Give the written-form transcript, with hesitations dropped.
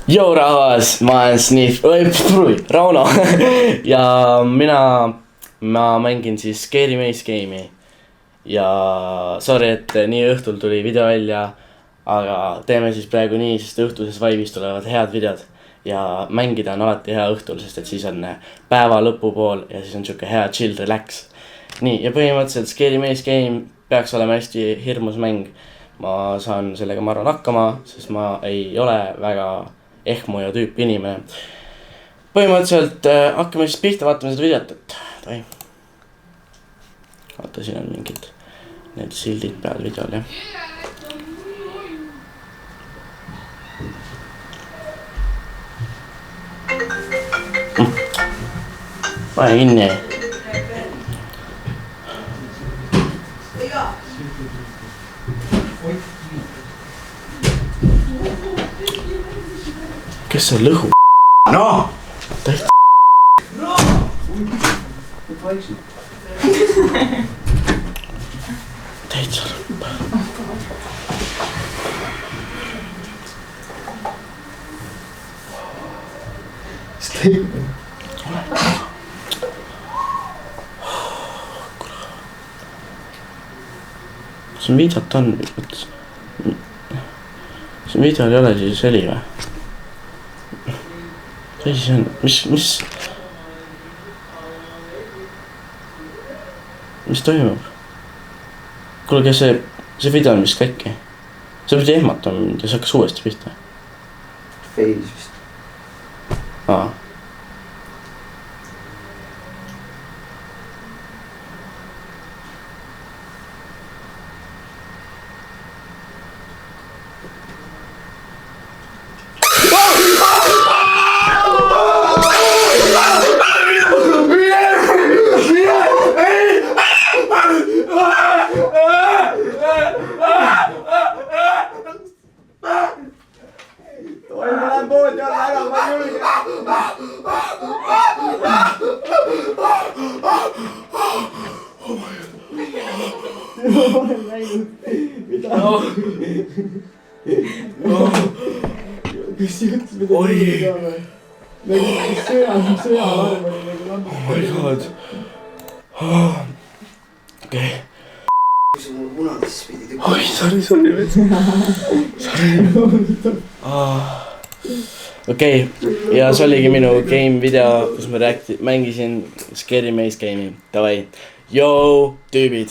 Joo rahvas, ma olen Sniff, Rauno ja ma mängin siis Scary Maze game'i. Ja sorry, et nii õhtul tuli video välja, aga teeme siis praegu nii, sest õhtuses vibe'is tulevad head videod. Ja mängida on alati hea õhtul, sest et siis on päeva lõpupool ja siis on siuke hea chill, relax. Nii, ja põhimõtteliselt Scary Maze game peaks olema hästi hirmus mäng. Ma saan sellega ma arvan hakkama, sest ma ei ole väga ehmu ja tüüpi inimene. Põhimõtteliselt hakkame siis pihta, vaatame seda videot, et tohi. Vaata, siin on mingid need sildid peal videol, jah. Pane kinni. Kes see lõhu? No! No! Täitsa lõpp. Kas on videot on? Kas videol ei ole siis heli või? See on, mis toimub? Kuulge, see video on vist käkki. See pidi ehmatama mind ja see hakkas uuesti pihta. Fails vist. Aa. Kas juhtus midagi teada? Nagu sõjalarm oli nagu lambu. Oh my god. Okei. Kui sa mulle munadesse pidi tükki. Oi, sorry vets. Sorry. Okei, ja see oligi minu game video, kus ma mängisin Scary Maze game'i. Davai. Joo, tüübid.